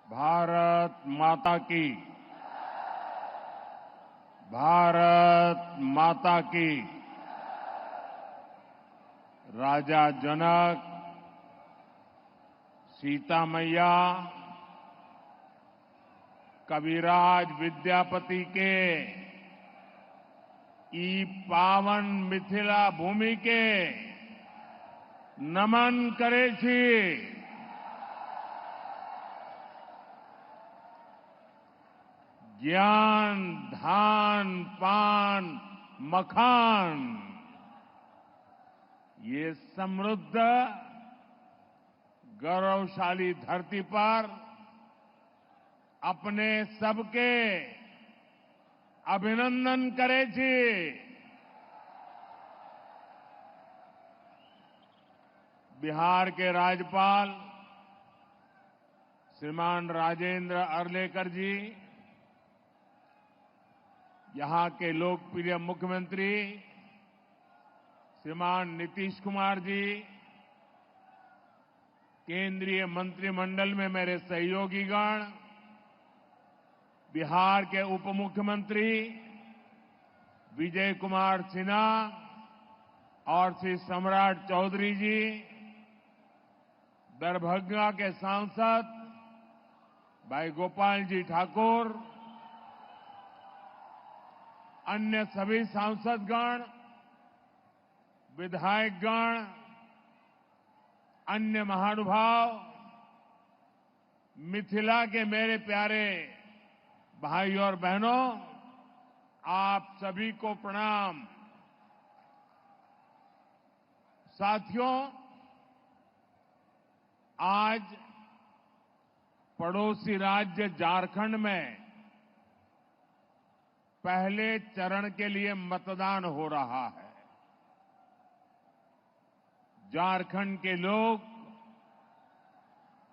भारत माता की। भारत माता की। राजा जनक, सीता मैया, कविराज विद्यापति के ई पावन मिथिला भूमि के नमन करे छी। ज्ञान, धान, पान, मखान, ये समृद्ध गौरवशाली धरती पर अपने सबके अभिनंदन करे छी। बिहार के राज्यपाल श्रीमान राजेंद्र अर्लेकर जी, यहां के लोकप्रिय मुख्यमंत्री श्रीमान नीतीश कुमार जी, केंद्रीय मंत्रिमंडल में मेरे सहयोगीगण, बिहार के उप मुख्यमंत्री विजय कुमार सिन्हा और श्री सम्राट चौधरी जी, दरभंगा के सांसद भाई गोपाल जी ठाकुर, अन्य सभी सांसदगण, विधायकगण, अन्य महानुभाव, मिथिला के मेरे प्यारे भाई और बहनों, आप सभी को प्रणाम। साथियों, आज पड़ोसी राज्य झारखंड में पहले चरण के लिए मतदान हो रहा है। झारखंड के लोग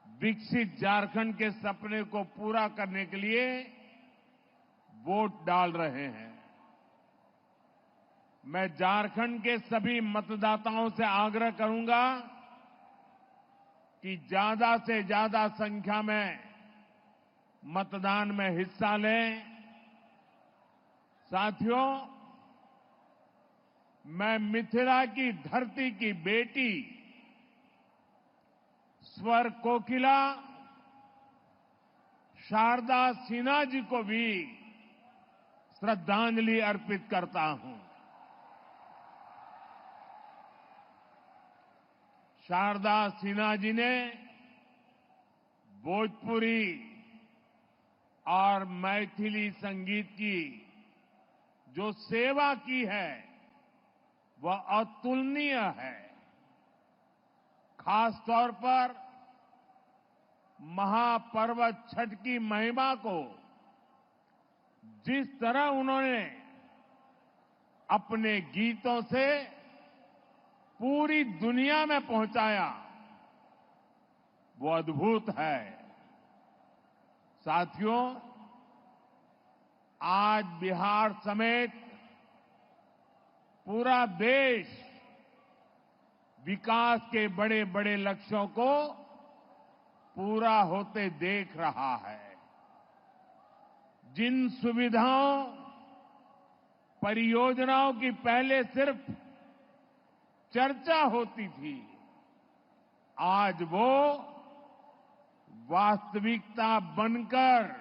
विकसित झारखंड के सपने को पूरा करने के लिए वोट डाल रहे हैं। मैं झारखंड के सभी मतदाताओं से आग्रह करूंगा कि ज्यादा से ज्यादा संख्या में मतदान में हिस्सा लें। साथियों, मैं मिथिला की धरती की बेटी स्वर कोकिला शारदा सिन्हा जी को भी श्रद्धांजलि अर्पित करता हूं। शारदा सिन्हा जी ने भोजपुरी और मैथिली संगीत की जो सेवा की है वह अतुलनीय है। खास तौर पर महापर्व छठ की महिमा को जिस तरह उन्होंने अपने गीतों से पूरी दुनिया में पहुंचाया, वो अद्भुत है। साथियों, आज बिहार समेत पूरा देश विकास के बड़े बड़े लक्ष्यों को पूरा होते देख रहा है। जिन सुविधाओं, परियोजनाओं की पहले सिर्फ चर्चा होती थी, आज वो वास्तविकता बनकर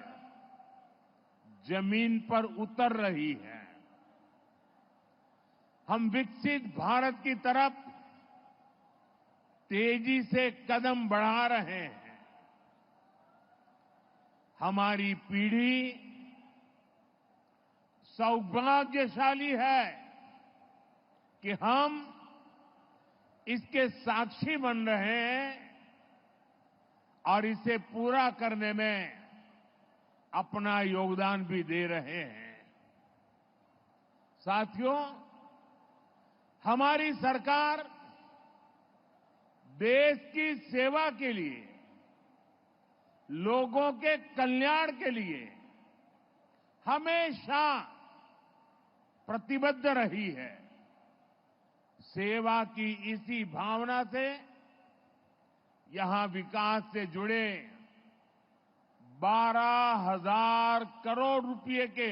जमीन पर उतर रही है। हम विकसित भारत की तरफ तेजी से कदम बढ़ा रहे हैं। हमारी पीढ़ी सौभाग्यशाली है कि हम इसके साक्षी बन रहे हैं और इसे पूरा करने में अपना योगदान भी दे रहे हैं। साथियों, हमारी सरकार देश की सेवा के लिए, लोगों के कल्याण के लिए हमेशा प्रतिबद्ध रही है। सेवा की इसी भावना से यहां विकास से जुड़े 12,000 करोड़ रुपए के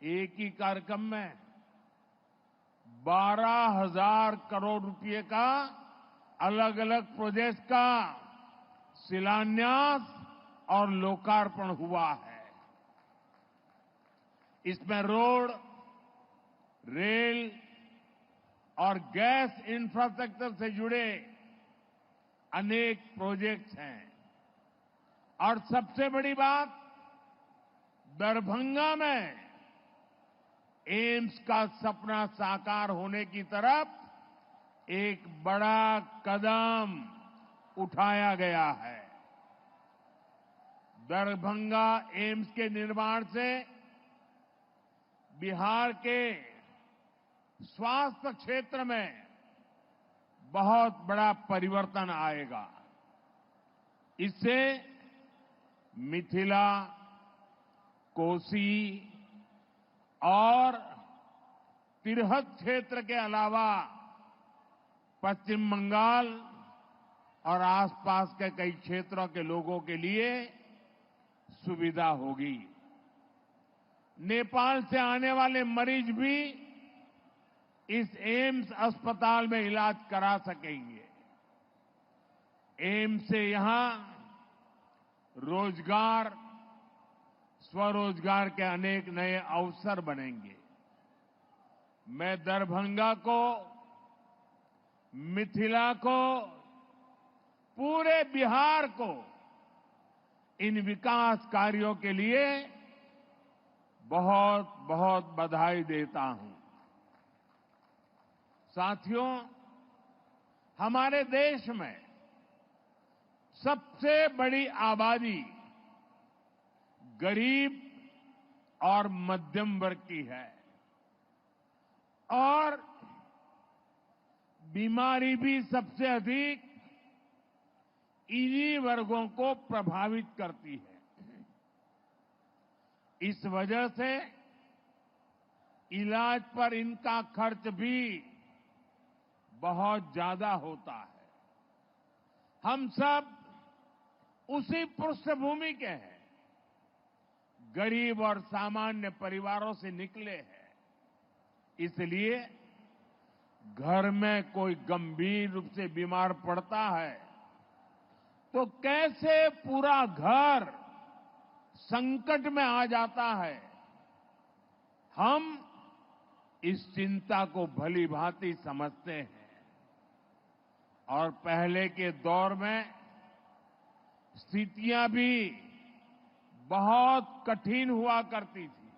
एक ही कार्यक्रम में 12,000 करोड़ रुपए का अलग अलग प्रोजेक्ट का शिलान्यास और लोकार्पण हुआ है। इसमें रोड, रेल और गैस इंफ्रास्ट्रक्चर से जुड़े अनेक प्रोजेक्ट्स हैं और सबसे बड़ी बात, दरभंगा में एम्स का सपना साकार होने की तरफ एक बड़ा कदम उठाया गया है। दरभंगा एम्स के निर्माण से बिहार के स्वास्थ्य क्षेत्र में बहुत बड़ा परिवर्तन आएगा। इससे मिथिला, कोसी और तिरहुत क्षेत्र के अलावा पश्चिम बंगाल और आसपास के कई क्षेत्रों के लोगों के लिए सुविधा होगी। नेपाल से आने वाले मरीज भी इस एम्स अस्पताल में इलाज करा सकेंगे। एम्स से यहां रोजगार, स्वरोजगार के अनेक नए अवसर बनेंगे। मैं दरभंगा को, मिथिला को, पूरे बिहार को इन विकास कार्यों के लिए बहुत बहुत बधाई देता हूं। साथियों, हमारे देश में सबसे बड़ी आबादी गरीब और मध्यम वर्ग की है और बीमारी भी सबसे अधिक इन्हीं वर्गों को प्रभावित करती है। इस वजह से इलाज पर इनका खर्च भी बहुत ज्यादा होता है। हम सब उसी पृष्ठभूमि के हैं, गरीब और सामान्य परिवारों से निकले हैं। इसलिए घर में कोई गंभीर रूप से बीमार पड़ता है तो कैसे पूरा घर संकट में आ जाता है, हम इस चिंता को भली भांति समझते हैं। और पहले के दौर में स्थितियां भी बहुत कठिन हुआ करती थी।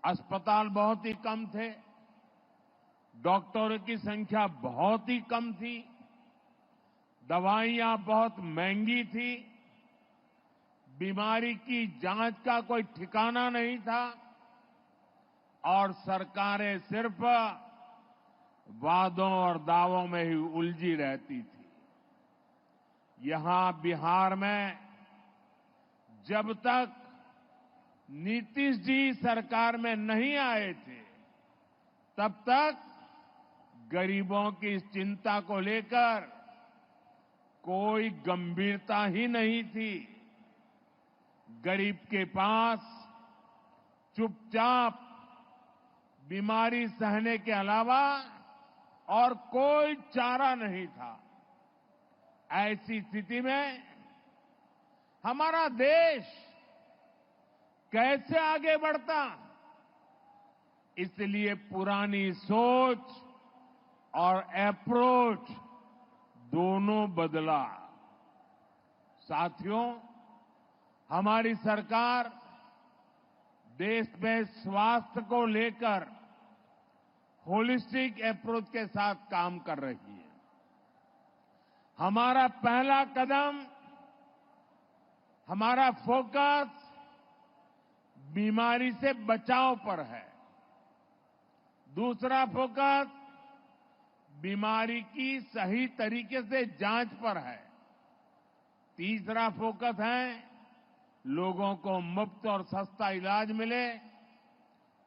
अस्पताल बहुत ही कम थे, डॉक्टरों की संख्या बहुत ही कम थी, दवाइयां बहुत महंगी थी, बीमारी की जांच का कोई ठिकाना नहीं था और सरकारें सिर्फ वादों और दावों में ही उलझी रहती थी। यहां बिहार में जब तक नीतीश जी सरकार में नहीं आए थे, तब तक गरीबों की इस चिंता को लेकर कोई गंभीरता ही नहीं थी। गरीब के पास चुपचाप बीमारी सहने के अलावा और कोई चारा नहीं था। ऐसी स्थिति में हमारा देश कैसे आगे बढ़ता? इसलिए पुरानी सोच और अप्रोच दोनों बदला। साथियों, हमारी सरकार देश में स्वास्थ्य को लेकर होलिस्टिक अप्रोच के साथ काम कर रही है। हमारा पहला कदम, हमारा फोकस बीमारी से बचाव पर है। दूसरा फोकस बीमारी की सही तरीके से जांच पर है। तीसरा फोकस है लोगों को मुफ्त और सस्ता इलाज मिले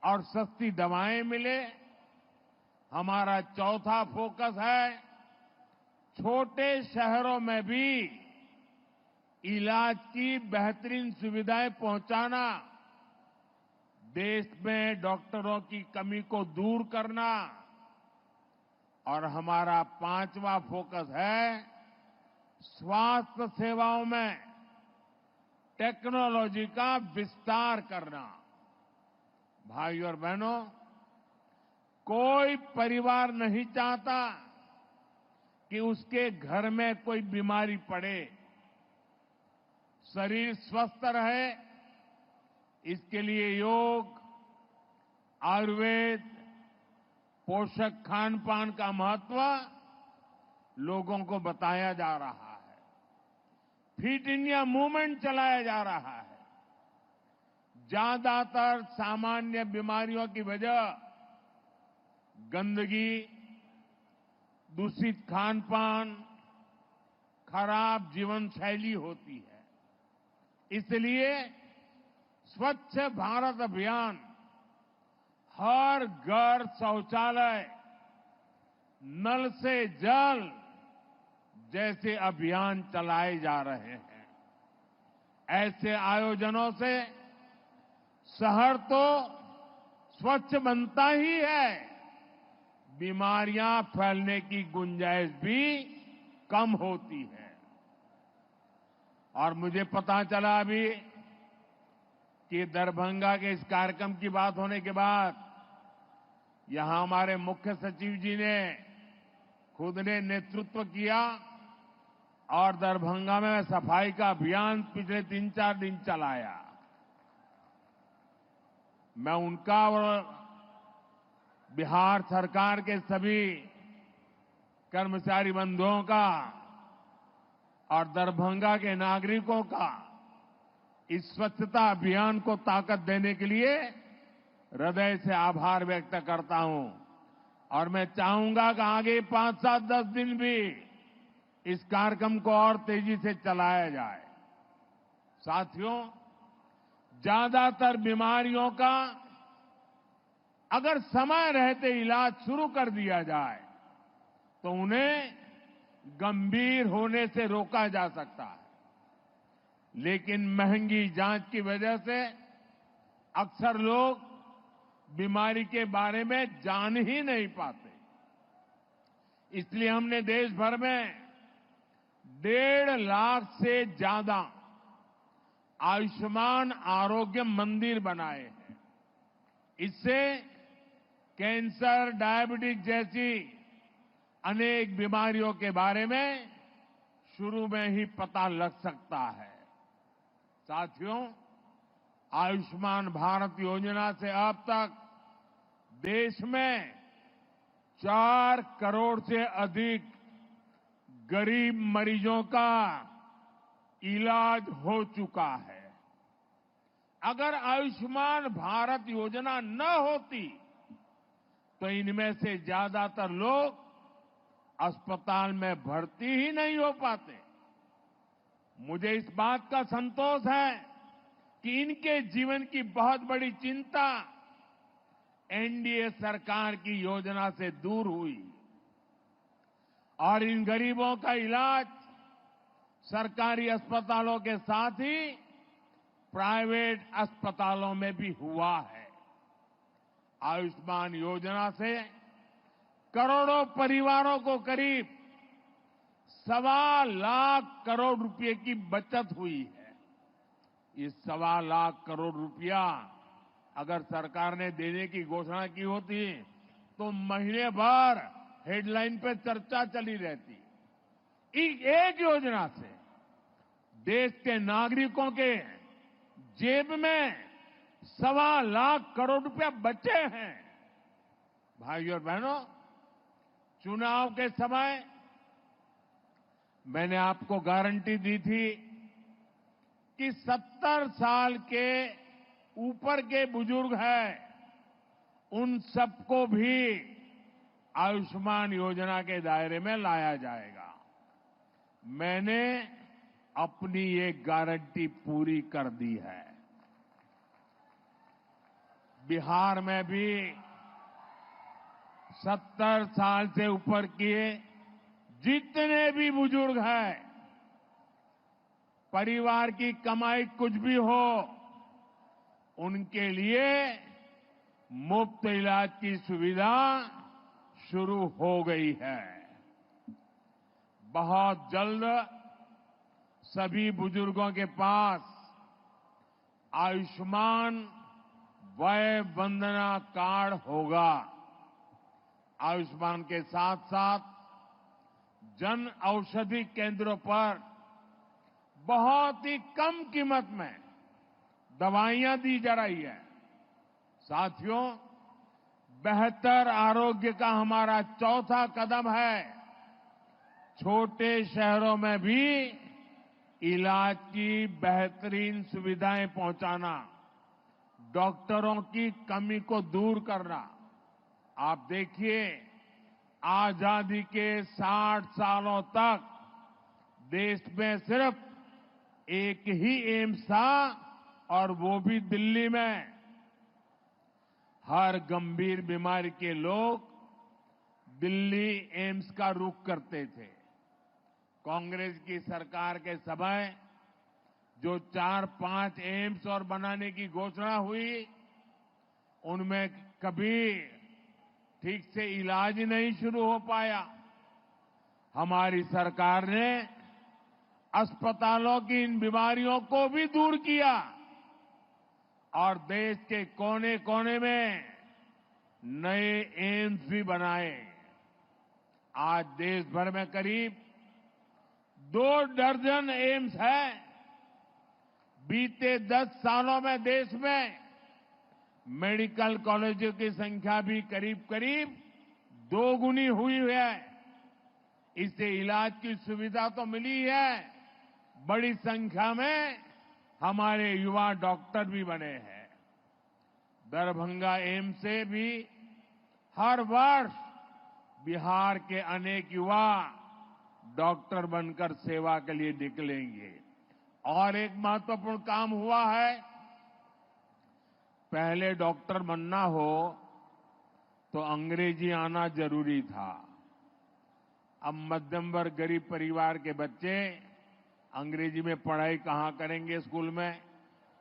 और सस्ती दवाएं मिले। हमारा चौथा फोकस है छोटे शहरों में भी इलाज की बेहतरीन सुविधाएं पहुंचाना, देश में डॉक्टरों की कमी को दूर करना और हमारा 5वां फोकस है स्वास्थ्य सेवाओं में टेक्नोलॉजी का विस्तार करना। भाइयों और बहनों, कोई परिवार नहीं चाहता कि उसके घर में कोई बीमारी पड़े। शरीर स्वस्थ रहे, इसके लिए योग, आयुर्वेद, पोषक खान पान का महत्व लोगों को बताया जा रहा है। फिट इंडिया मूवमेंट चलाया जा रहा है। ज्यादातर सामान्य बीमारियों की वजह गंदगी, दूषित खान पान, खराब जीवन शैली होती है। इसलिए स्वच्छ भारत अभियान, हर घर शौचालय, नल से जल जैसे अभियान चलाए जा रहे हैं। ऐसे आयोजनों से शहर तो स्वच्छ बनता ही है, बीमारियां फैलने की गुंजाइश भी कम होती है। और मुझे पता चला अभी कि दरभंगा के इस कार्यक्रम की बात होने के बाद यहां हमारे मुख्य सचिव जी ने खुद ने नेतृत्व किया और दरभंगा में सफाई का अभियान पिछले 3-4 दिन चलाया। मैं उनका और बिहार सरकार के सभी कर्मचारी बंधुओं का और दरभंगा के नागरिकों का इस स्वच्छता अभियान को ताकत देने के लिए हृदय से आभार व्यक्त करता हूं। और मैं चाहूंगा कि आगे 5, 7, 10 दिन भी इस कार्यक्रम को और तेजी से चलाया जाए। साथियों, ज्यादातर बीमारियों का अगर समय रहते इलाज शुरू कर दिया जाए तो उन्हें गंभीर होने से रोका जा सकता है। लेकिन महंगी जांच की वजह से अक्सर लोग बीमारी के बारे में जान ही नहीं पाते। इसलिए हमने देश भर में 1.5 लाख से ज्यादा आयुष्मान आरोग्य मंदिर बनाए हैं। इससे कैंसर, डायबिटीज जैसी अनेक बीमारियों के बारे में शुरू में ही पता लग सकता है। साथियों, आयुष्मान भारत योजना से अब तक देश में 4 करोड़ से अधिक गरीब मरीजों का इलाज हो चुका है। अगर आयुष्मान भारत योजना न होती तो इनमें से ज्यादातर लोग अस्पताल में भर्ती ही नहीं हो पाते। मुझे इस बात का संतोष है कि इनके जीवन की बहुत बड़ी चिंता एनडीए सरकार की योजना से दूर हुई और इन गरीबों का इलाज सरकारी अस्पतालों के साथ ही प्राइवेट अस्पतालों में भी हुआ है। आयुष्मान योजना से करोड़ों परिवारों को करीब 1.25 लाख करोड़ रुपए की बचत हुई है। ये 1.25 लाख करोड़ रुपया अगर सरकार ने देने की घोषणा की होती तो महीने भर हेडलाइन पे चर्चा चली रहती। एक योजना से देश के नागरिकों के जेब में 1.25 लाख करोड़ रुपया बचे हैं। भाइयों और बहनों, चुनाव के समय मैंने आपको गारंटी दी थी कि 70 साल के ऊपर के बुजुर्ग हैं, उन सबको भी आयुष्मान योजना के दायरे में लाया जाएगा। मैंने अपनी ये गारंटी पूरी कर दी है। बिहार में भी 70 साल से ऊपर के जितने भी बुजुर्ग हैं, परिवार की कमाई कुछ भी हो, उनके लिए मुफ्त इलाज की सुविधा शुरू हो गई है। बहुत जल्द सभी बुजुर्गों के पास आयुष्मान वय वंदना कार्ड होगा। आयुष्मान के साथ साथ जन औषधि केंद्रों पर बहुत ही कम कीमत में दवाइयां दी जा रही है। साथियों, बेहतर आरोग्य का हमारा चौथा कदम है छोटे शहरों में भी इलाज की बेहतरीन सुविधाएं पहुंचाना, डॉक्टरों की कमी को दूर करना। आप देखिए, आजादी के 60 सालों तक देश में सिर्फ एक ही एम्स था और वो भी दिल्ली में। हर गंभीर बीमारी के लोग दिल्ली एम्स का रुख करते थे। कांग्रेस की सरकार के समय जो 4-5 एम्स और बनाने की घोषणा हुई, उनमें कभी ठीक से इलाज ही नहीं शुरू हो पाया। हमारी सरकार ने अस्पतालों की इन बीमारियों को भी दूर किया और देश के कोने कोने में नए एम्स भी बनाए। आज देश भर में करीब 2 दर्जन एम्स है। बीते 10 सालों में देश में मेडिकल कॉलेजों की संख्या भी करीब करीब 2 गुनी हुई है। इससे इलाज की सुविधा तो मिली है, बड़ी संख्या में हमारे युवा डॉक्टर भी बने हैं। दरभंगा एम्स से भी हर वर्ष बिहार के अनेक युवा डॉक्टर बनकर सेवा के लिए निकलेंगे। और एक महत्वपूर्ण काम हुआ है, पहले डॉक्टर बनना हो तो अंग्रेजी आना जरूरी था। अब मध्यम वर्ग गरीब परिवार के बच्चे अंग्रेजी में पढ़ाई कहां करेंगे, स्कूल में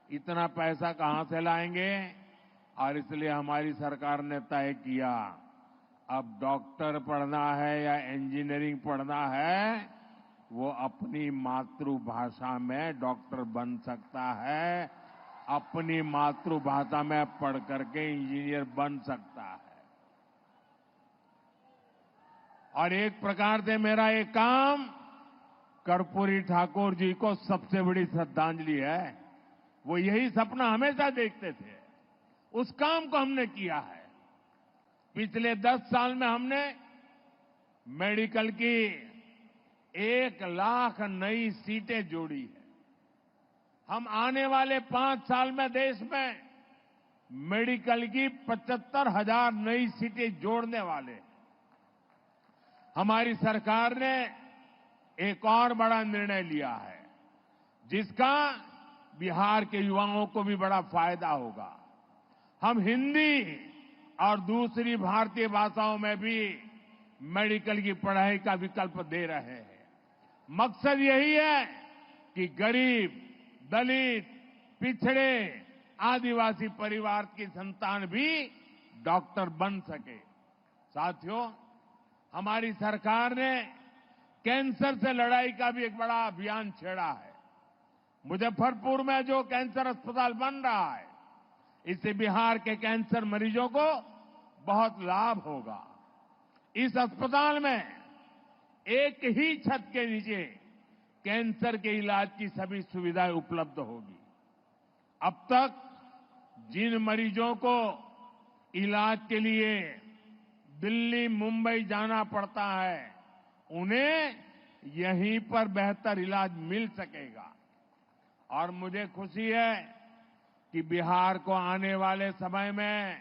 इतना पैसा कहां से लाएंगे। और इसलिए हमारी सरकार ने तय किया, अब डॉक्टर पढ़ना है या इंजीनियरिंग पढ़ना है, वो अपनी मातृभाषा में डॉक्टर बन सकता है, अपनी मातृभाषा में पढ़ करके इंजीनियर बन सकता है। और एक प्रकार से मेरा ये काम कर्पूरी ठाकुर जी को सबसे बड़ी श्रद्धांजलि है। वो यही सपना हमेशा देखते थे, उस काम को हमने किया है। पिछले 10 साल में हमने मेडिकल की 1 लाख नई सीटें जोड़ी है। हम आने वाले 5 साल में देश में मेडिकल की 75,000 नई सीटें जोड़ने वाले हैं। हमारी सरकार ने एक और बड़ा निर्णय लिया है, जिसका बिहार के युवाओं को भी बड़ा फायदा होगा। हम हिंदी और दूसरी भारतीय भाषाओं में भी मेडिकल की पढ़ाई का विकल्प दे रहे हैं। मकसद यही है कि गरीब, दलित, पिछड़े, आदिवासी परिवार की संतान भी डॉक्टर बन सके। साथियों, हमारी सरकार ने कैंसर से लड़ाई का भी एक बड़ा अभियान छेड़ा है। मुजफ्फरपुर में जो कैंसर अस्पताल बन रहा है, इससे बिहार के कैंसर मरीजों को बहुत लाभ होगा। इस अस्पताल में एक ही छत के नीचे कैंसर के इलाज की सभी सुविधाएं उपलब्ध होगी। अब तक जिन मरीजों को इलाज के लिए दिल्ली, मुंबई जाना पड़ता है, उन्हें यहीं पर बेहतर इलाज मिल सकेगा। और मुझे खुशी है कि बिहार को आने वाले समय में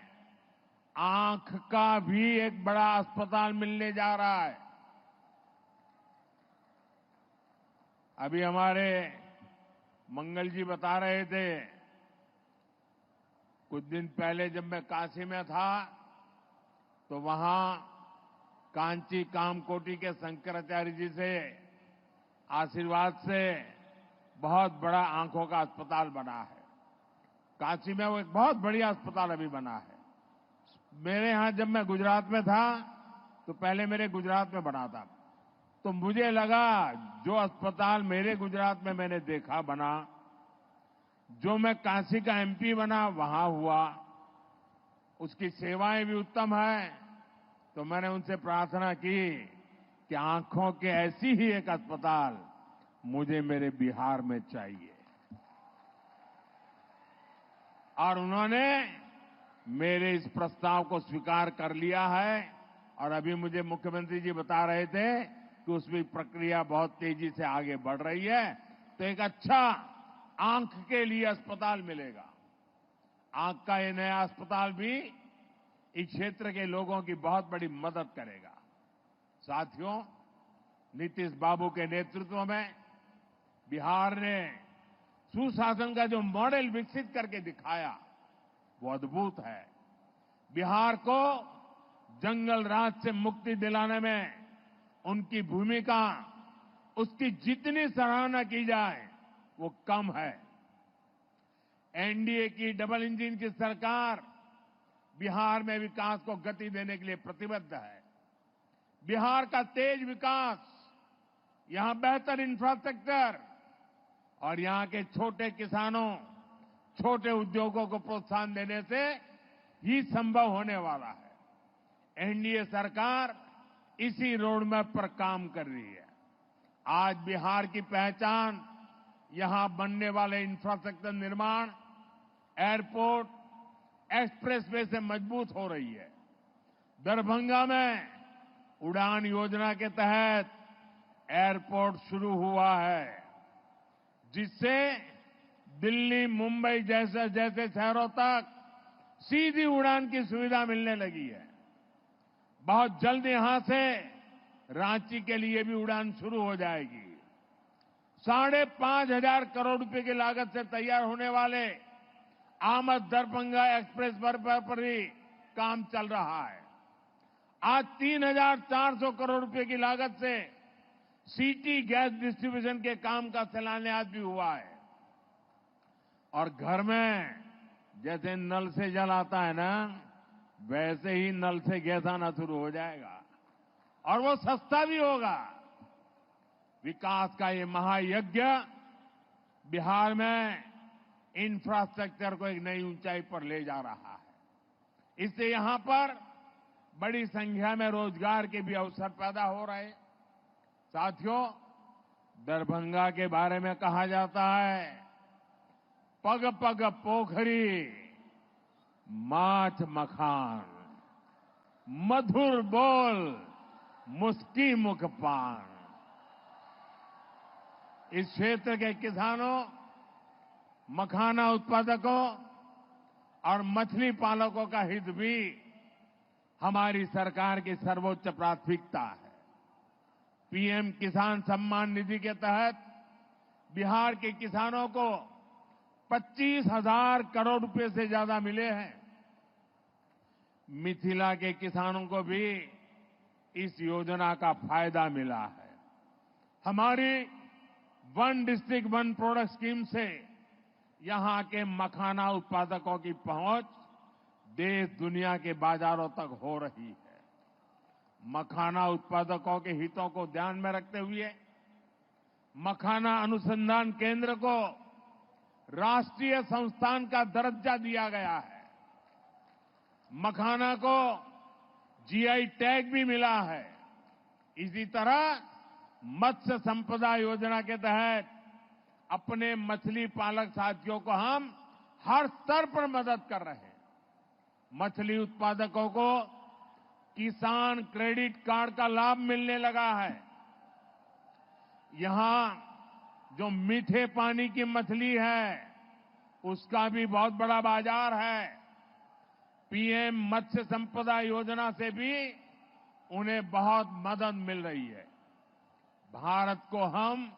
आंख का भी एक बड़ा अस्पताल मिलने जा रहा है। अभी हमारे मंगल जी बता रहे थे, कुछ दिन पहले जब मैं काशी में था तो वहां कांची कामकोटी के शंकराचार्य जी से आशीर्वाद से बहुत बड़ा आंखों का अस्पताल बना है। काशी में वो एक बहुत बढ़िया अस्पताल अभी बना है। मेरे यहां जब मैं गुजरात में था तो पहले मेरे गुजरात में बना था, तो मुझे लगा जो अस्पताल मेरे गुजरात में मैंने देखा बना, जो मैं काशी का एमपी बना वहां हुआ, उसकी सेवाएं भी उत्तम है। तो मैंने उनसे प्रार्थना की कि आंखों के ऐसी ही एक अस्पताल मुझे मेरे बिहार में चाहिए, और उन्होंने मेरे इस प्रस्ताव को स्वीकार कर लिया है। और अभी मुझे मुख्यमंत्री जी बता रहे थे कि उसमें प्रक्रिया बहुत तेजी से आगे बढ़ रही है, तो एक अच्छा आंख के लिए अस्पताल मिलेगा। आंख का ये नया अस्पताल भी इस क्षेत्र के लोगों की बहुत बड़ी मदद करेगा। साथियों, नीतीश बाबू के नेतृत्व में बिहार ने सुशासन का जो मॉडल विकसित करके दिखाया वो अद्भुत है। बिहार को जंगल राज से मुक्ति दिलाने में उनकी भूमिका, उसकी जितनी सराहना की जाए वो कम है। एनडीए की डबल इंजन की सरकार बिहार में विकास को गति देने के लिए प्रतिबद्ध है। बिहार का तेज विकास, यहां बेहतर इंफ्रास्ट्रक्चर और यहां के छोटे किसानों, छोटे उद्योगों को प्रोत्साहन देने से ही संभव होने वाला है। एनडीए सरकार इसी रोडमैप पर काम कर रही है। आज बिहार की पहचान यहां बनने वाले इंफ्रास्ट्रक्चर निर्माण, एयरपोर्ट, एक्सप्रेसवे से मजबूत हो रही है। दरभंगा में उड़ान योजना के तहत एयरपोर्ट शुरू हुआ है, जिससे दिल्ली, मुंबई जैसे शहरों तक सीधी उड़ान की सुविधा मिलने लगी है। बहुत जल्द यहां से रांची के लिए भी उड़ान शुरू हो जाएगी। 5,500 करोड़ रुपए की लागत से तैयार होने वाले आमद दरभंगा एक्सप्रेस पर भी काम चल रहा है। आज 3,400 करोड़ रुपए की लागत से सिटी गैस डिस्ट्रीब्यूशन के काम का शिलान्यास भी हुआ है। और घर में जैसे नल से जल आता है ना, वैसे ही नल से गैस आना शुरू हो जाएगा, और वो सस्ता भी होगा। विकास का ये महायज्ञ बिहार में इंफ्रास्ट्रक्चर को एक नई ऊंचाई पर ले जा रहा है। इससे यहां पर बड़ी संख्या में रोजगार के भी अवसर पैदा हो रहे हैं। साथियों, दरभंगा के बारे में कहा जाता है, पग पग पोखरी माछ मखान, मधुर बोल मुस्की मुख पान। इस क्षेत्र के किसानों, मखाना उत्पादकों और मछली पालकों का हित भी हमारी सरकार की सर्वोच्च प्राथमिकता है। पीएम किसान सम्मान निधि के तहत बिहार के किसानों को 25,000 करोड़ रुपए से ज्यादा मिले हैं। मिथिला के किसानों को भी इस योजना का फायदा मिला है। हमारी one district one product scheme से यहां के मखाना उत्पादकों की पहुंच देश दुनिया के बाजारों तक हो रही है। मखाना उत्पादकों के हितों को ध्यान में रखते हुए मखाना अनुसंधान केंद्र को राष्ट्रीय संस्थान का दर्जा दिया गया है। मखाना को जीआई टैग भी मिला है। इसी तरह मत्स्य संपदा योजना के तहत अपने मछली पालक साथियों को हम हर स्तर पर मदद कर रहे हैं। मछली उत्पादकों को किसान क्रेडिट कार्ड का लाभ मिलने लगा है। यहां जो मीठे पानी की मछली है उसका भी बहुत बड़ा बाजार है। पीएम मत्स्य संपदा योजना से भी उन्हें बहुत मदद मिल रही है। भारत को हम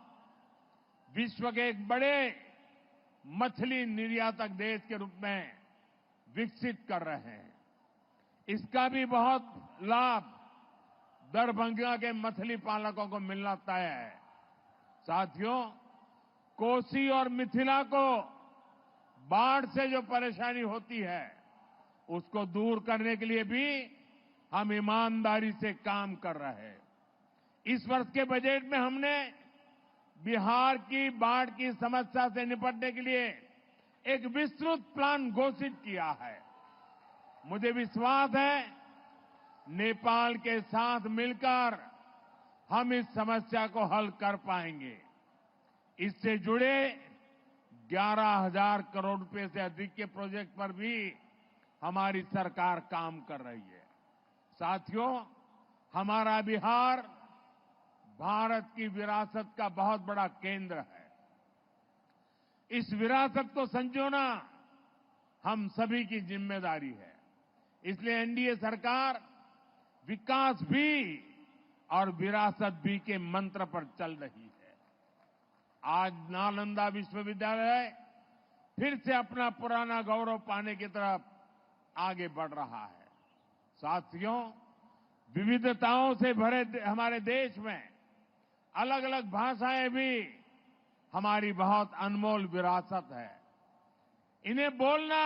विश्व के एक बड़े मछली निर्यातक देश के रूप में विकसित कर रहे हैं। इसका भी बहुत लाभ दरभंगा के मछली पालकों को मिलना तय है। साथियों, कोसी और मिथिला को बाढ़ से जो परेशानी होती है उसको दूर करने के लिए भी हम ईमानदारी से काम कर रहे हैं। इस वर्ष के बजट में हमने बिहार की बाढ़ की समस्या से निपटने के लिए एक विस्तृत प्लान घोषित किया है। मुझे विश्वास है नेपाल के साथ मिलकर हम इस समस्या को हल कर पाएंगे। इससे जुड़े 11,000 करोड़ रुपए से अधिक के प्रोजेक्ट पर भी हमारी सरकार काम कर रही है। साथियों, हमारा बिहार भारत की विरासत का बहुत बड़ा केंद्र है। इस विरासत को संजोना हम सभी की जिम्मेदारी है। इसलिए एनडीए सरकार विकास भी और विरासत भी के मंत्र पर चल रही है। आज नालंदा विश्वविद्यालय फिर से अपना पुराना गौरव पाने की तरफ आगे बढ़ रहा है। साथियों, विविधताओं से भरे हमारे देश में अलग अलग भाषाएं भी हमारी बहुत अनमोल विरासत है। इन्हें बोलना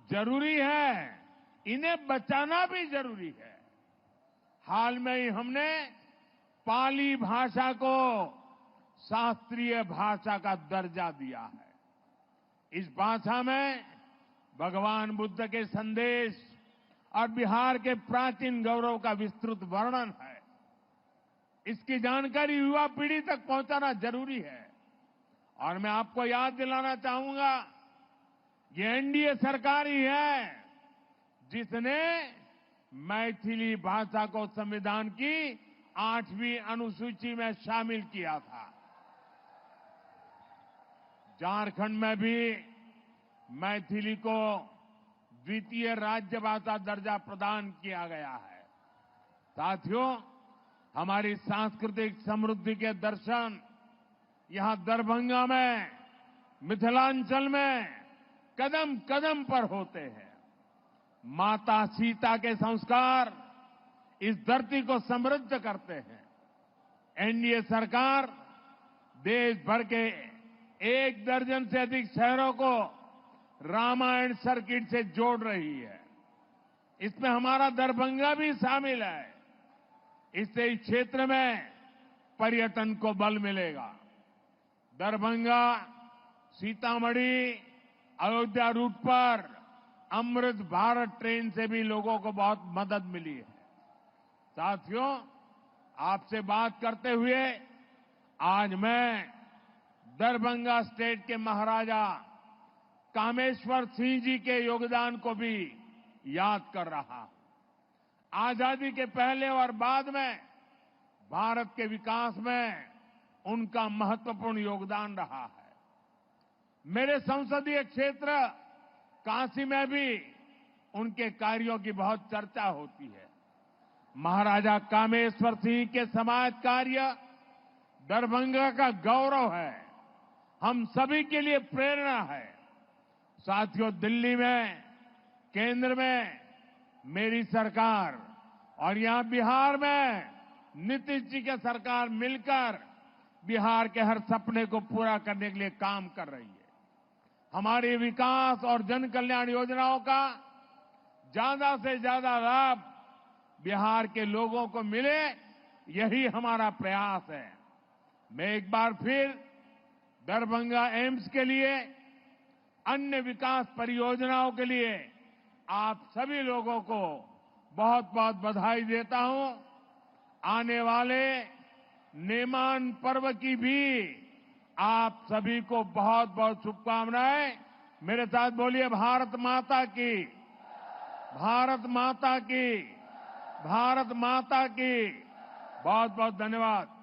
जरूरी है, इन्हें बचाना भी जरूरी है। हाल में ही हमने पाली भाषा को शास्त्रीय भाषा का दर्जा दिया है। इस भाषा में भगवान बुद्ध के संदेश और बिहार के प्राचीन गौरव का विस्तृत वर्णन है। इसकी जानकारी युवा पीढ़ी तक पहुंचाना जरूरी है। और मैं आपको याद दिलाना चाहूंगा, ये एनडीए सरकार ही है जिसने मैथिली भाषा को संविधान की 8वीं अनुसूची में शामिल किया था। झारखंड में भी मैथिली को द्वितीय राज्य भाषा दर्जा प्रदान किया गया है। साथियों, हमारी सांस्कृतिक समृद्धि के दर्शन यहां दरभंगा में, मिथिलांचल में कदम कदम पर होते हैं। माता सीता के संस्कार इस धरती को समृद्ध करते हैं। एनडीए सरकार देश भर के 1 दर्जन से अधिक शहरों को रामायण सर्किट से जोड़ रही है। इसमें हमारा दरभंगा भी शामिल है। इससे इस क्षेत्र में पर्यटन को बल मिलेगा। दरभंगा, सीतामढ़ी, अयोध्या रूट पर अमृत भारत ट्रेन से भी लोगों को बहुत मदद मिली है। साथियों, आपसे बात करते हुए आज मैं दरभंगा स्टेट के महाराजा कामेश्वर सिंह जी के योगदान को भी याद कर रहा हूं। आजादी के पहले और बाद में भारत के विकास में उनका महत्वपूर्ण योगदान रहा है। मेरे संसदीय क्षेत्र काशी में भी उनके कार्यों की बहुत चर्चा होती है। महाराजा कामेश्वर सिंह के समाज कार्य दरभंगा का गौरव है, हम सभी के लिए प्रेरणा है। साथियों, दिल्ली में, केंद्र में मेरी सरकार और यहां बिहार में नीतीश जी की सरकार मिलकर बिहार के हर सपने को पूरा करने के लिए काम कर रही है। हमारी विकास और जन कल्याण योजनाओं का ज्यादा से ज्यादा लाभ बिहार के लोगों को मिले, यही हमारा प्रयास है। मैं एक बार फिर दरभंगा एम्स के लिए, अन्य विकास परियोजनाओं के लिए आप सभी लोगों को बहुत बहुत बधाई देता हूं। आने वाले नेमान पर्व की भी आप सभी को बहुत बहुत शुभकामनाएं। मेरे साथ बोलिए, भारत माता की, भारत माता की, भारत माता की। बहुत बहुत धन्यवाद।